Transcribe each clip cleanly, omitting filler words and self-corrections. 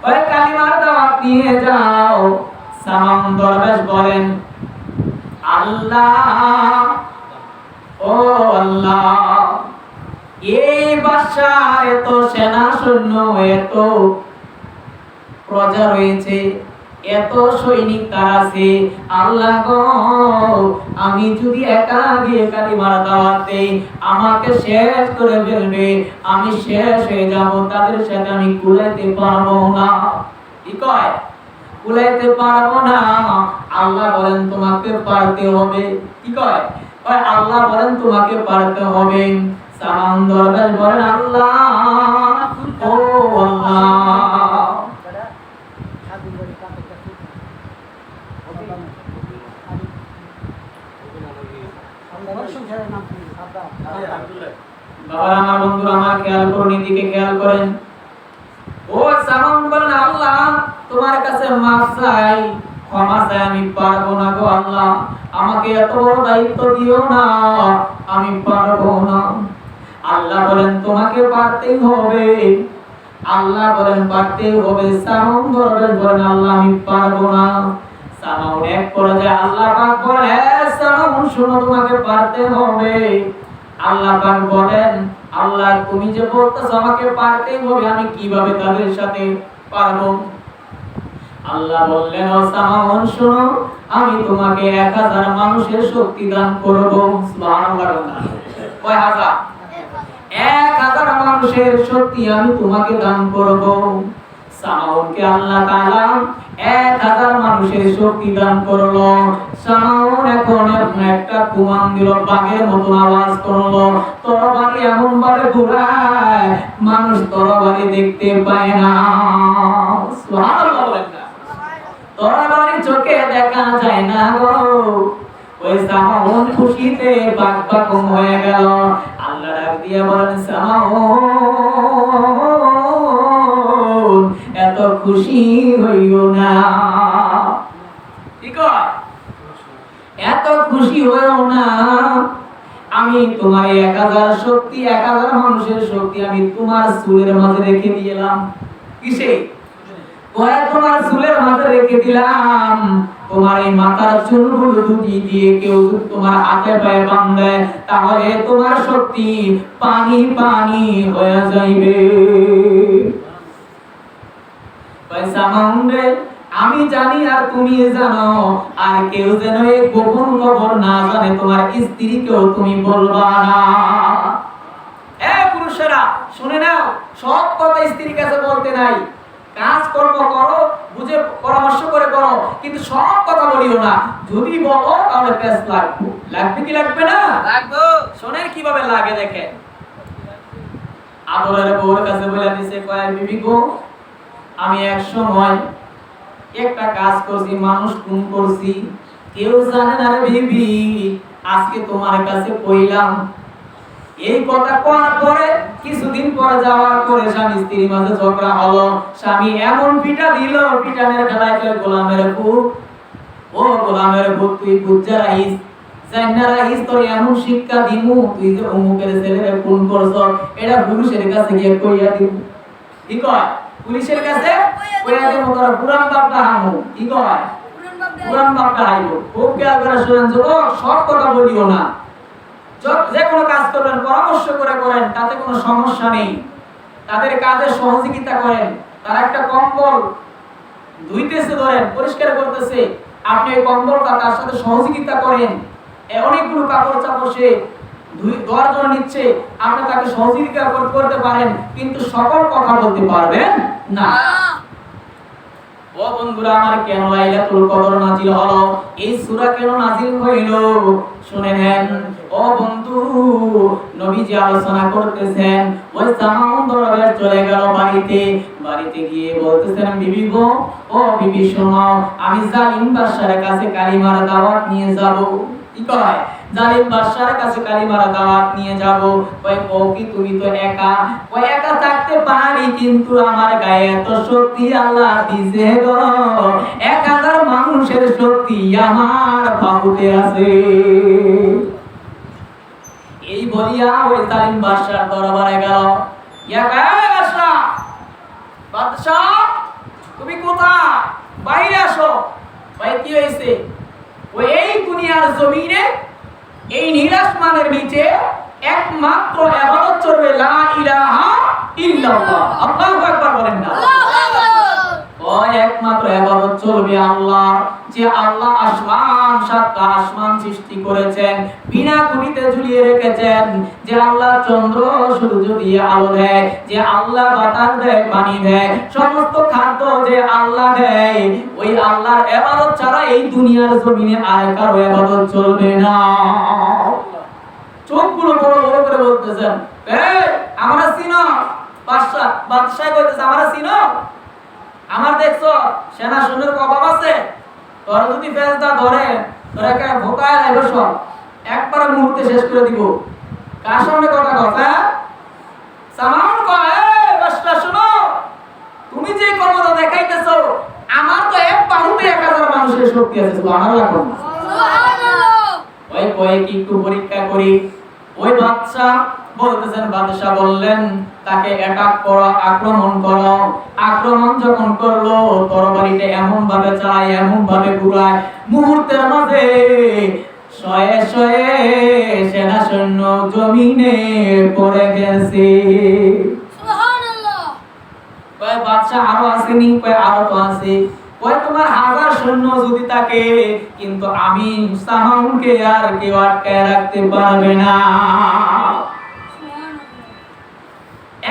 ওই কালিমার দাওয়াত নিয়ে যাও। সামাউন দরবেশ বলেন, আল্লাহ, ও আল্লাহ, এই বাদশার এত সেনা সৈন্য, এত প্রজা রয়েছে, এত সৈনিক তার আছে, আল্লাহ গো, আমি যদি একা গিয়ে কালিমার দাওয়াত দেই আমাকে শেষ করে ফেলবে, আমি শেষ হয়ে যাব, তাদের সাথে আমি কুলাইতে পারবো না। কি কয়? কুলাইতে পারবো না। আল্লাহ বলেন তোমাকে পারতে হবে। কি কয়? কয় আল্লাহ বলেন তোমাকে পারতে হবে। সামাউন দরবেশ বলেন, আল্লাহ, ও আল্লাহ, বাবা আমার বন্ধু আমার খেয়াল করুন, এদিকে খেয়াল করেন। ও সামাউন বলেন, আল্লাহ তোমার কাছে মাফ চাই, ক্ষমা চাই, আমি পারবো না গো আল্লাহ, আমাকে এত বড় দায়িত্ব দিও না, আমি পারবো না। আল্লাহ বলেন তোমাকে পারতেই হবে। আল্লাহ বলেন পারতেই হবে। সামাউন দরবেশ বলেন, আল্লাহ আমি পারবো না। সামাউন এক পর্যায়ে আল্লাহ পাক বলেন, হে সামাউন শোনো, তোমাকে পারতে হবে। আল্লাহ পাক বলেন, আল্লাহ তুমি যে বলতেছো আমাকে পারতেই হবে, আমি কিভাবে তাদের সাথে পারবো? আল্লাহ বললেন, ও সামাউন শোনো, আমি তোমাকে 1000 মানুষের শক্তি দান করব। সুবহানাল্লাহ। কয় হাজার? 1000 মানুষের শক্তি আমি তোমাকে দান করব। সামাউনকে আল্লাহ তাআলা 1000 মানুষের শক্তি দান করলো। সামাউন এখন একটা কুমান দিল, বাঘের মতো আওয়াজ করলো, তরবারি এমন ভাবে ঘুরায় মানুষ তরবারি দেখতে পায় না। সুবহানাল্লাহ বলেন না? তরবারি চোখে দেখা যায় না গো। ওই সামাউন খুশিতে বাকবাকুম হয়ে গেল। আল্লাহ ডাক দিয়ে বলেন, সামাউন এত খুশি হইও না। ঠিক আছে? এত খুশি হইও না, আমি তোমার 1000 শক্তি, 1000 মানুষের শক্তি আমি তোমার চুলের মাঝে রেখে দিলাম। কিসে? কয় তোমার চুলের মাঝে রেখে দিলাম। তোমার এই মাথার চুলগুলো দুটি দিয়ে কেউ তোমার হাতে পায়ে বাঁধে, তাহলে তোমার শক্তি পানি পানি হয়ে যাইবে। আমি জানি আর তুমি জানো, আর কেউ যেন এই গোপন খবর না জানে, তোমার স্ত্রীকেও তুমি বলবা না। পুরুষেরা শুনে নাও, সব কথা স্ত্রীর কাছে বলতে নাই। কাজ কর্ম করো, বুঝে পরামর্শ করে করো, কিন্তু সব কথা বলিও না। যদি বলো তাহলে পেস লাগবে। লাগবে কি লাগবে না? লাগবে। শোনেন কিভাবে লাগে দেখেন। আদরের বউর কাছে বলে দিছে, কয় বিবি গো, আমি এক সময় একটা কাজ করছি, মানুষ খুন করছি, কেউ জানে না রে বিবি, আজকে তোমার কাছে কইলাম। এই কথা কোয়ার পরে কিছুদিন পরে যাওয়ার পরে স্বামী স্ত্রীর মাঝে ঝগড়া হলো। স্বামী এমন পিটা দিল, পিটানের খেলায় কয়, গোলামের ভূত, ও গোলামের ভূত, তুই বুঝা রাখিস, জান্না রাখিস, তোর এমন শিক্ষা দিমু, তুই যে অমুকের ছেলেরে খুন করছ, এটা পুলিশের কাছে গিয়ে কইয়া দিমু। কি কয়? পুলিশের কাছে কইয়া দিমু, তোর পুরান বাপটা হামু। কি কয়? পুরান বাপটা হাইব। খুব খেয়াল করে শুনেন যুবক, সব কথা বলিও না। যে কোনো কাজ করবেন পরামর্শ করে করেন, তাতে কোনো সমস্যা নেই। তাদের কাজে সহযোগিতা করেন। তারা একটা কম্বল ধুইতেছে, ধরেন পরিষ্কার করতেছে, আপনি এই কম্বলটা তার সাথে সহযোগিতা করেন। অনেকগুলো কাপড় চাপড় সে ধোয়ার জন্য নিচ্ছে, আপনি তাকে সহযোগিতা করতে পারেন, কিন্তু সকল কথা বলতে পারবেন না। ও বন্ধুরা আমার, কেন লাইলাতুল কদর নাজিল হলো? এই সূরা কেন নাজিল হইল? শুনে নেন। ও বন্ধু, নবীজি আলোচনা করতেছেন, ওই সামাউন দরবেশ চলে গেল বাড়িতে। বাড়িতে গিয়ে বলতেছেন, বিবি গো, ও বিবি শোনো, আমি জালিম বাদশার কাছে কালিমার দাওয়াত নিয়ে যাব। কি কয়? জালিম বাদশার কাছে কালিমার দাওয়াত নিয়ে যাব। কয় ও কি তুমি তো একা? কয় একা থাকতে পারি, কিন্তু আমার গায়ে এত শক্তি আল্লাহ দিয়েছে গো, 1000 মানুষের শক্তি আমার বাহুতে আছে। এই বলিয়া ওই জালিম বাদশার দরবারে গেল। বাদশা, বাদশা, তুমি কোথায়? বাইরে আসো। ভাই কি হয়েছে? ওই এই দুনিয়ার জমিনে এই নীল আসমানের নিচে একমাত্র ইবাদত চলবে লা ইলাহা ইল্লাল্লাহ। আল্লাহু আকবার বলেন না? ওই একমাত্র ইবাদত চলবে আল্লাহ, যে আল্লাহ আসমান, সাতটা আসমান সৃষ্টি করেছেন, বিনা খুঁটিতে ঝুলিয়ে রেখেছেন, যে আল্লাহ চন্দ্র সূর্য দিয়ে আলো দেয়, যে আল্লাহ বাতাস দেয়, পানি দেয়, সমস্ত খাদ্য যে আল্লাহ দেয়, ওই আল্লাহর ইবাদত ছাড়া এই দুনিয়ার জমিনে আর কারো ইবাদত চলবে না। চোখগুলো বড় বড় করে বলতেছেন, এই আমরা চিনো? বাদশাহ কইতেছে, আমরা চিনো? আমার দেখছো সেনা সৈন্যের অভাব আছে? তোর যদি ফেরেশতা ধরে তোর একা ভোকায় আইব সব একবার মুহূর্তে শেষ করে দিব। কার সামনে কথা কথা? সামাউন কয়, এই বাদশা শোনো, তুমি যে ক্ষমতা দেখাইতেছো, আমার তো এক বাহুতে 1000 মানুষের শক্তি আছে। সুবহানাল্লাহ। সুবহানাল্লাহ। ওই কয় কি একটু পরীক্ষা করি। ওই বাদশা বললেন তাকে অ্যাটাক করো, আক্রমণ করো। আক্রমণ যখন করলো, তরবারিটা এমন ভাবে চালায়, এমন ভাবে ঘুরায়, মুহূর্তের মাঝে শয়ে শয়ে সেনা সৈন্য জমিনে পড়ে গেছে। সুবহানাল্লাহ। কয় বাদশা আরো আসেনি? কয় আরো তো আছে। কয় তোমার 1000 সৈন্য যদি থাকে, কিন্তু আমি সামাউনকে আর কেউ আটকায় রাখতে পারবে না।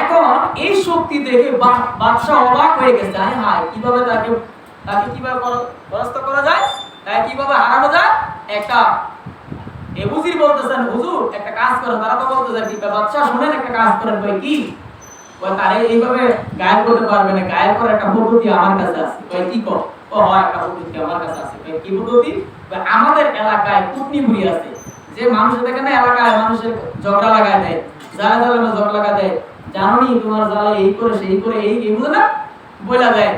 এখন এই শক্তি দেখে বাদশা অবাক হয়ে গেছে। হায়, কিভাবে তাকে কিভাবে পরাস্ত করা যায়, তাকে কিভাবে হারানো যায়? একটা বুঝির বলতেছেন, হুজুর একটা কাজ করেন। তারা তো বলতেছেন ঠিক আছে বাদশা, শুনেন একটা কাজ করেন। কই কি? কই তারে এইভাবে গায়েব করতে পারবে না, গায়েব করার একটা পদ্ধতি আমার কাছে আছে। কই কি কর? ও হয়, একটা পদ্ধতি আমার কাছে আছে। কই কি পদ্ধতি? কই আমাদের এলাকায় কুটনি বুড়ি আছে, যে মানুষ দেখেন না এলাকায় মানুষের ঝগড়া লাগায় দেয়, জালে জালে ঝগড়া লাগা দেয়, জানোনি তোমার জালে এই করে সেই করে এই বুঝে না বইলা দেয়,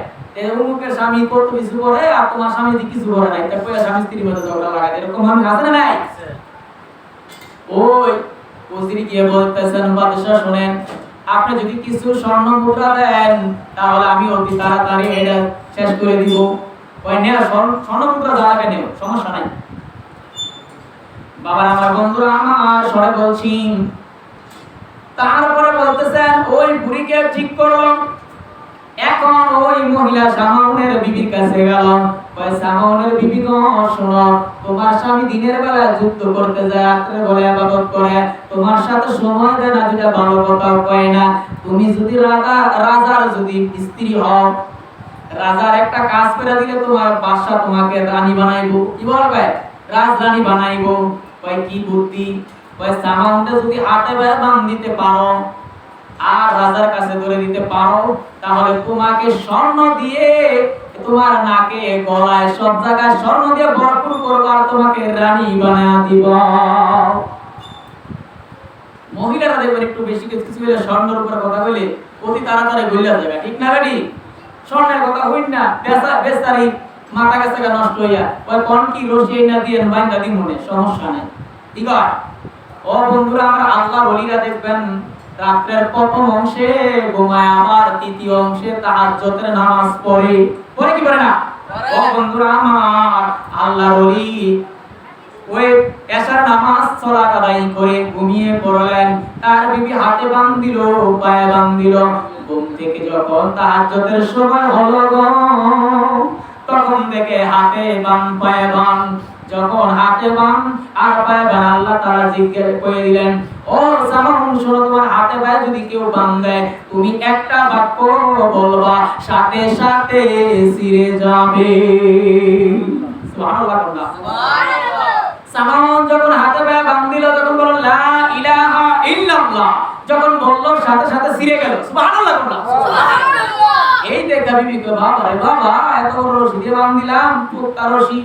অমুকের স্বামী কত কিছু করে আর তোমার স্বামী কিছু করে না, এটা কইয়া স্বামী স্ত্রীর মধ্যে ঝগড়া লাগায় দেয়। এরকম মানুষ আছে না নাই? ওই ওসির গিয়ে বলতেছেন, বাদশা শুনেন, আপনি যদি কিছু স্বর্ণ মুদ্রা দেন তাহলে আমি অতি তাড়াতাড়ি এটা শেষ করে দিব। কই নেও স্বর্ণ মুদ্রা জায়গা নেও, সমস্যা নাই। বাবা আমার বন্ধুরা আমার সরে বলছি। তারপরে বলতেছেন ওই বুড়িকে ঠিক করলো। এখন ওই মহিলা সামাউনের বিবির কাছে গেল। কই সামাউনের বিবি গো শোনো, তোমার স্বামী দিনের বেলা যুদ্ধ করতে যায়, রাতে বলে ইবাদত করে, তোমার সাথে সময় দেয় না, যেটা ভালো কথাও কয় না। তুমি যদি রাজার যদি স্ত্রী হও, রাজার একটা কাজ করে দিলে তোমার বাদশা তোমাকে রানী বানাইবো। কি বলবে? রাজরানী বানাইবো। কই কি বুদ্ধি? কই সামাউনটা যদি হাতে বাঁধ দিতে পারো আর রাজার কাছে ধরে দিতে পারো, তাহলে তোমাকে স্বর্ণ দিয়ে তোমার নাকে গলায় সব জায়গায় স্বর্ণ দিয়ে ভরপুর করব আর তোমাকে রানী বানায় দিব। মহিলারা দেখবেন একটু বেশি কিছু বলে স্বর্ণের উপর কথা বলে অতি তাড়াতাড়ি গইলা যাবে, ঠিক না রেডি? স্বর্ণের কথা হইন না, বেচারি মাথা গেছে নষ্ট হইয়া ওই কোন কি রশি না দিয়ে বাইন্দা দিন মনে সমস্যা নাই। ঠিক আছে? ও বন্ধুরা আমার, আল্লাহ বলিরা দেখবেন রাতের প্রথম অংশে ঘুমায়, আবার তৃতীয় অংশে তাহাজ্জুদের নামাজ পড়ে কি পড়ে না? ও বন্ধুরা আমার, আল্লাহ বলি ওই এশার নামাজ সালাত আদায় করে ঘুমিয়ে পড়লেন। তার বিবি হাতে বাঁধ দিল, পায়ে বাঁধ দিল। ঘুম থেকে যখন তাহাজ্জুদের সময় হলো গো, তখন থেকে হাতে বাঁধ পায়ে বাঁধ। যখন হাতে বাঁধ আর পায়ে বাঁধ, আল্লাহ তাআলা জিজ্ঞেস করে দিলেন, ও সামাউন শোনো, তোমার হাতে পায়ে যদি কেউ বাঁধ দেয়, তুমি একটা বাক্য বলবা, সাথে সাথে ছিঁড়ে যাবে। সুবহানাল্লাহ। সুবহানাল্লাহ। সামাউন যখন হাতে পায়ে বাঁধ দিল, তখন বলল লা ইলাহা ইল্লাল্লাহ, যখন বলল সাথে সাথে ছিঁড়ে গেল। সুবহানাল্লাহ। সুবহানাল্লাহ। এই দেখা বিবি কো, বাবা রে বাবা, এত বড় রশি দিয়ে বাঁধ দিলাম, পোক্তা রশি,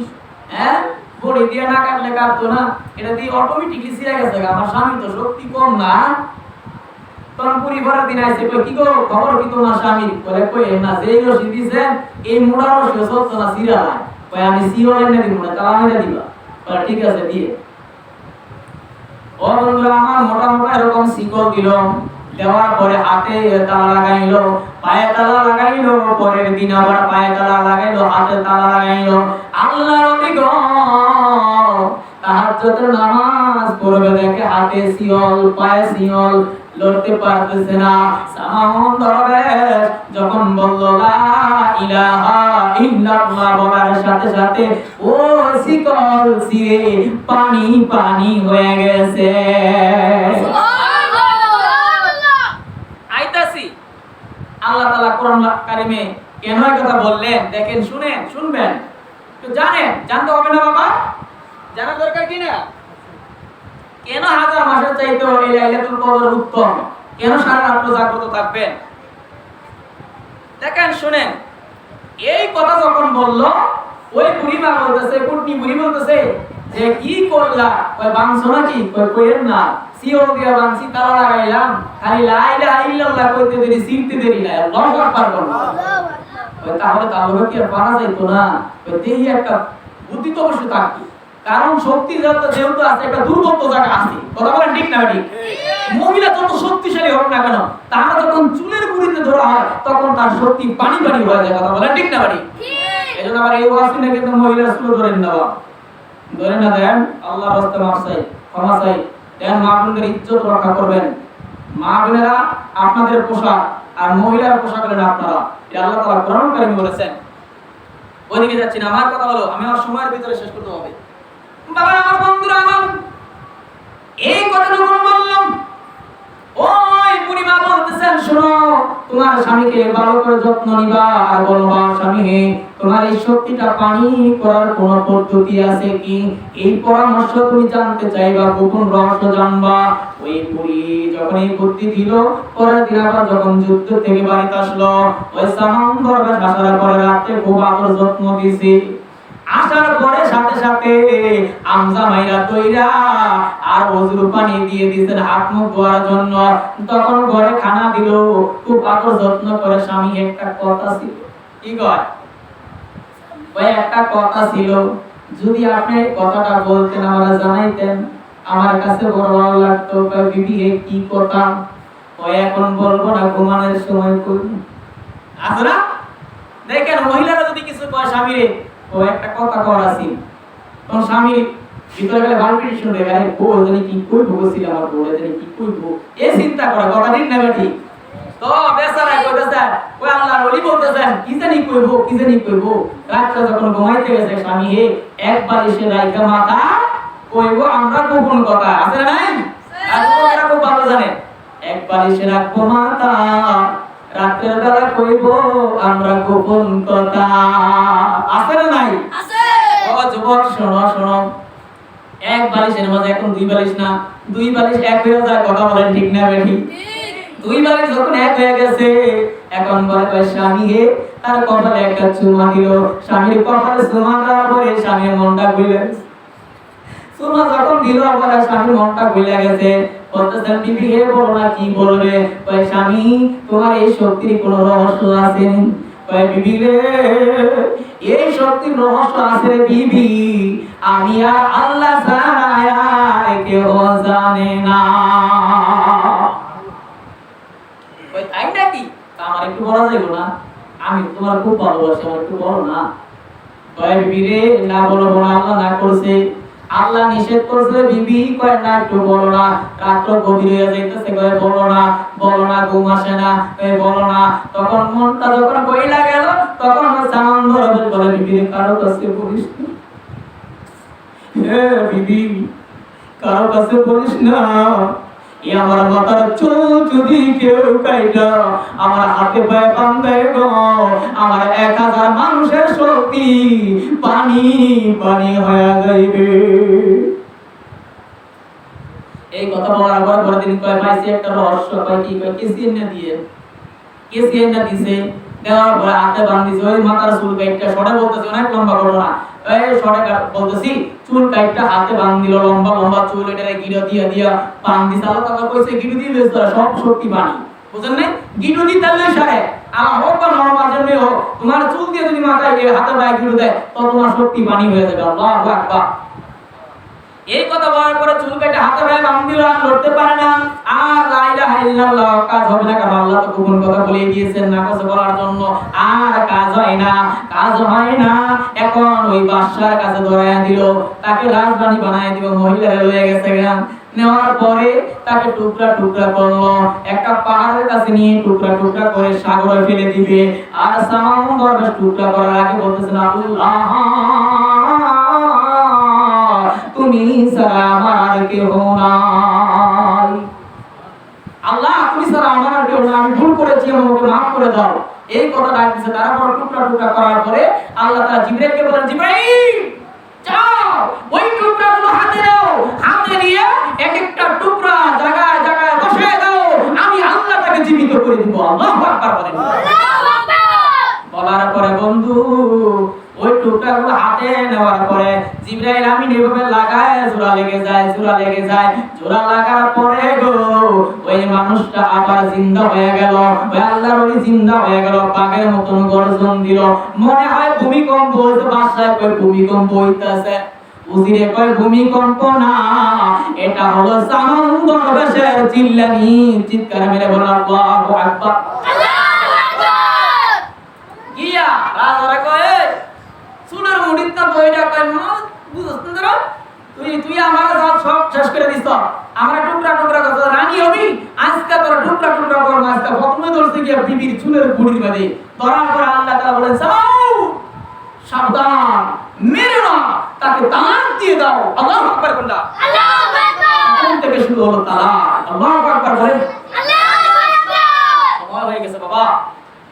হ্যাঁ বড়ি দিয়ে না কাটলে কাটতো না, এটা দিয়ে অটোমেটিকলি ছিঁড়ে গেছে। আমার স্বামী তো শক্তি কম না। তখন পরিবারের দিন আইছে, কই কি গো খবর কি তোমার স্বামীর? বলে কই না, যেই রশি দিছেন এই মোড়া রশি চলতো না, ছিঁড়া হয়। কই আমি সিওর এনে দিব না, তাহলে আমি দিবা। বলে ঠিক আছে দিয়ে। ও বন্ধুরা আমার, মোটা মোটা এরকম শিকল দিল, দেওয়ার পরে হাতে তালা লাগাইলো, পায়ে তালা লাগাইলো, পরের দিন আবার পায়ে তালা লাগাইলো, হাতে তালা লাগাইলো। আল্লাহর নবী গো তাহাজ্জুদের নামাজ পড়বে, দেখে হাতে শিওল, পায়ে শিওল, লড়তে পারতেছে না। সামাউন দরবেশ যখন বলল লা ইলাহা ইল্লাল্লাহ বলার সাথে সাথে ও শিকল ছিঁড়ে পানি পানি হয়ে গেছে। আইতাছি আল্লাহ তাআলা কোরআন কারিমে কেন এই কথা বললেন দেখেন, শুনেন, শুনবেন, তো জানেন, জানতে হবে না বাবা, জানা দরকার কি না? কেন হাজার মাসের চাইতেও এই লাইলাতুল কদর উত্তম, কেন সারা রাত জাগ্রত থাকবেন? দেখেন, শুনেন, এই কথা যখন বলল ওই বুড়িমা বলতেছে, কুটনি বুড়ি বলতেছে যে কি করলা, কই বাংছো নাকি? কই কইেন না, সিও দিয়া বাংছি, তালা লাগাইলাম, খালি লা ইলাহা ইল্লাল্লাহ কইতে দেরি, সিলতে দেরি না, আল্লাহু আকবার বলবো। কই তাহলে তাহলে কি আর পারা যাইতো না? কই দেহি একটা বুদ্ধি তো অবশ্যই থাকতো, কারণ শক্তি যেহেতু আছে, একটা দুর্বল জায়গা আছে, কথা বলেন ঠিক না ঠিক? মহিলা যত শক্তিশালী হোক না কেন, তারা যখন চুলের গুড়িতে ধরা হয় তখন তার শক্তি পানি পানি হয়ে যায়, কথা বলেন ঠিক না ঠিক? এজন্য আবার এই ওয়াসি না কিন্তু মহিলার চুল ধরেন না, ধরে না দেন, আল্লাহ রাস্তে মাফ চাই, ক্ষমা চাই দেন, মা বোনদের ইজ্জত রক্ষা করবেন। মা বোনেরা আপনাদের পোশাক আর মহিলার পোশাক হলেন আপনারা, এটা আল্লাহ তাআলা কোরআন কারিমে বলেছেন। ওইদিকে যাচ্ছি না, আমার কথা হলো আমি আমার সময়ের ভিতরে শেষ করতে হবে। বাবা আমার, বন্ধুরা আমার, এই কথা যখন বললাম ওই বুড়িমা বলতেছেন শোনো, তোমার স্বামীকে ভালো করে যত্ন নিবা, আর বলবা স্বামী হে তোমার এই শক্তিটা পানি করার কোন পদ্ধতি আছে কি? এই পরামর্শ তুমি জানতে চাইবা, গোপন রহস্য জানবা। ওই বুড়ি যখন এই বুদ্ধি দিল, পরের দিন আবার যখন যুদ্ধ থেকে বাড়িতে আসলো, ওই সামান দরবার আসার পরে রাতে খুব আদর যত্ন দিয়েছে। আসার পরে সাথে সাথে আমজা মাইরা তৈরা আর ওযুর পানি দিয়ে দিয়েছেন হাত মুখ ধোয়ার জন্য। তখন ঘরে খানা দিল, খুব আদর যত্ন করে। স্বামী একটা কথা ছিল, কি কয়? ওই একটা কথা ছিল, যদি আপনি কথাটা বলতেন, আমরা জানাইতেন, আমার কাছে বড় ভালো লাগতো। বিবি কি কথা? ওই এখন বলবো না, ঘুমানোর সময় করব। আছে না? দেখেন মহিলারা যদি কিছু কয় স্বামীরে, ও একটা কথা কর আছে, তখন স্বামী ভিতরে গেলে বালপিটি শুনবে, আরে বউ জানি কি কই ভুগছিল, আমার বউ জানি কি কই ভুগ, এই চিন্তা করে, কথা ঠিক না ঠিক? তো বেচারা কইতেছে, ওই আল্লাহর ওলি বলতেছেন কি জানি কইবো, কি জানি কইবো। রাতটা যখন ঘুমাইতে গেছে, স্বামী হে একবার এসে রাইখা মাথা কইবো আমরা গোপন কথা, আছে না নাই? আর লোকেরা খুব ভালো জানে, একবার এসে রাখবো মাথা, রাতের বেলা কইবো আমরা গোপন কথা, আছে না নাই? আছে। ও যুবক শোনো শোনো, এক বালিশের মাঝে এখন দুই বালিশ না, দুই বালিশ এক হয়ে যায়, কথা বলেন ঠিক না বেঠি? দুই বালিশ যখন এক হয়ে গেছে, এখন বলে স্বামী হে, তার কপালে একটা চুমা দিল। স্বামীর কপালে চুমা দেওয়ার পরে স্বামীর মনটা খুলে গেছে। চুমা যখন দিল, বলে স্বামীর মনটা খুলে গেছে। বলতেছেন বিবি হে বলো না, কি বলবে? কয় স্বামী তোমার এই শক্তির কোন রহস্য আছে? কয় বিবি রে এই শক্তির রহস্য আছে রে বিবি, আমি আর আল্লাহ ছাড়া আর কেউ জানে না। কয় তাই নাকি? আমার একটু বলা যাইবো না? আমি তোমার খুব ভালোবাসি, আমার একটু বলো না। কয় বিবি রে না বলবো না, আল্লাহ না করছে, আল্লাহ নিষেধ করছে। বিবি কয় না একটু বলো না, রাত্র গভীর হয়ে যাইতেছে, কয় বলো না, বলো না, ঘুম আসে না, কয় বলো না। তখন মনটা যখন বইলা গেল, তখন সামান ধরে বলে বিবি কারো কাছে বলিস না, হে বিবি কারো কাছে বলিস না, এ আমার মাথার চুল যদি কেউ কাইটা আমার হাতে পায়ে বাঁধে গো, আমার 1000 মানুষের শক্তি পানি পানি হয়ে যাইবে। এই কথা বলার পর পরের দিন কয় পাইছি একটা রহস্য। কয় কি? কয় কেসিএন না দিয়ে, কেসিএন না দিছে, দেওয়ার পরে হাতে বাঁধিছে। ওই মাথার চুল কাইটটা শর্টে বলতেছে, অনেক লম্বা ঘটনা, এই শর্টে বলতেছি, চুল কাইটটা হাতে বাঁধিল, লম্বা লম্বা চুল, এটারে গিরো দিয়া দিয়া বাঁধিছে। আল্লাহ তাআলা কইছে গিরো দিয়ে বেশ তোরা সব শক্তি বানি, বুঝেন না? গিরো দি তাহলে সারে আমার হোক বা নরমাল জন্য হোক, তোমার চুল দিয়ে যদি মাথায় হাতে পায়ে গিরো দেয়, তো তোমার শক্তি বানি হয়ে যাবে। আল্লাহু আকবার। এই কথা বলার পরে চুল কেটে হাতে ভাই বাম দিল, আর লড়তে পারে না। আর লা ইলাহা ইল্লাল্লাহ কাজ হবে না, কারণ আল্লাহ তো গোপন কথা বলে দিয়েছেন না কাজ বলার জন্য। আর কাজ হয় না, কাজ হয় না। এখন ওই বাদশার কাছে ধরায়া দিল, তাকে রাজরানী বানায় দিল, মহিলারা লয়ে গেছে গা। নেওয়ার পরে তাকে টুকরা টুকরা করলো, একটা পাহাড়ের কাছে নিয়ে টুকরা টুকরা করে সাগরে ফেলে দিবে। আর সমুদ্র টুকরা করার আগে বলতেছেন, আল্লাহ তুমি ছাড়া আমার কেউ নাই, আল্লাহ তুমি ছাড়া আমার আর কেউ নাই, আমি ভুল করেছি, আমাকে মাফ করে দাও। এই কথা ডাকতেছে। তারপর টুকরা টুকরা করার পরে আল্লাহ তাআলা জিবরাইলকে বলেন, জিবরাইল যাও ওই টুকরাগুলো হাতে নাও, হাতে নিয়ে এক একটা টুকরা জায়গায় জায়গায় বসায় দাও, আমি আল্লাহ তাকে জীবিত করে দিব। আল্লাহু আকবার বলেন। আল্লাহু আকবার বলার পরে বন্ধু ওই টুকরাগুলো হাতে নেওয়ার পরে জিবরাইল আমিন এভাবে লাগায়, জোড়া লেগে যায়, জোড়া লেগে যায়। জোড়া লাগার পরে গো ওই মানুষটা আবার জিন্দা হয়ে গেল, ওই আল্লাহর ওলি জিন্দা হয়ে গেল, বাঘের মতন গর্জন দিল। মনে হয় ভূমিকম্প হইছে, বাদশাহ কই ভূমিকম্প হইতাছে, উজিরে কয় ভূমিকম্প না, এটা হলো সমুদ্র বেশের চিল্লানি। চিৎকার মেরে বলেন আল্লাহু আকবার, আল্লাহু আকবার। গিয়া রাজারা কয় সুনার মুড়িটা বইটা কয় না বুঝছ না, তুই আমার সব শেষ করে দিছ, আমরা টুকরা টুকরা কথা রানী হবি, আজকে তোর টুকরা টুকরা করব। আজকে প্রথমে ধরছে গিয়া বিবির চুলের মুড়ির মধ্যে ধরার পর আল্লাহ তাআলা বলেন, সামাউ সাবধান, মেরো না, তাকে তালাক দিয়ে দাও। আল্লাহু আকবার বললা, আল্লাহু আকবার। কোন থেকে শুরু হলো তালাক? আল্লাহু আকবার বলেন, আল্লাহু আকবার। সময় হয়ে গেছে বাবা।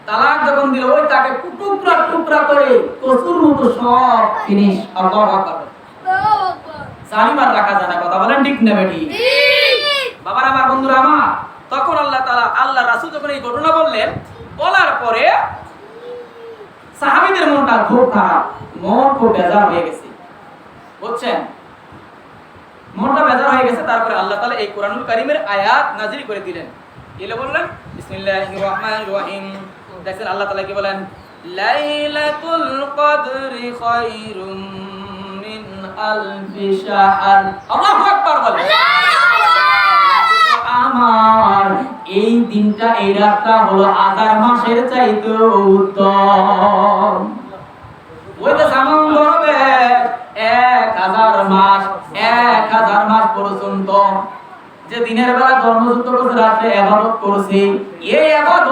তালাক যখন দিল, ওই তাকে টুকরা টুকরা করে কসুর মতো সব ফিনিশ। আল্লাহু আকবার, আল্লাহু আকবার। জালিমার রাখা যায় না, কথা বলেন ঠিক না বেটি? ঠিক। বাবারা আমার বন্ধুরা আমার, তখন আল্লাহ তাআলা আল্লাহ রাসূল যখন এই ঘটনা বললেন, বলার পরে সাহাবীদের মনটা খুব খারাপ, মন খুব বেজার হয়ে গেছে, বুঝছেন? মনটা বেজার হয়ে গেছে। তারপরে আল্লাহ তাআলা এই কোরআনুল কারীমের আয়াত নাযিল করে দিলেন। এলে বললেন বিসমিল্লাহির রহমানির রহিম। দেখেন আল্লাহ তাআলা কি বলেন, লাইলাতুল কদরি খায়রুম মিন আলফি শাহর। আল্লাহু আকবার বলেন, আল্লাহু আকবার। আমার এই দিনটা, এই রাতটা হলো 1000 মাসের চাইতে উত্তম। ওই যে সামান ধরবে 1000 মাস, 1000 মাস পর্যন্ত যে দিনের বেলা ধর্মযুদ্ধ করছে, রাতে ইবাদত করছে, এই ইবাদত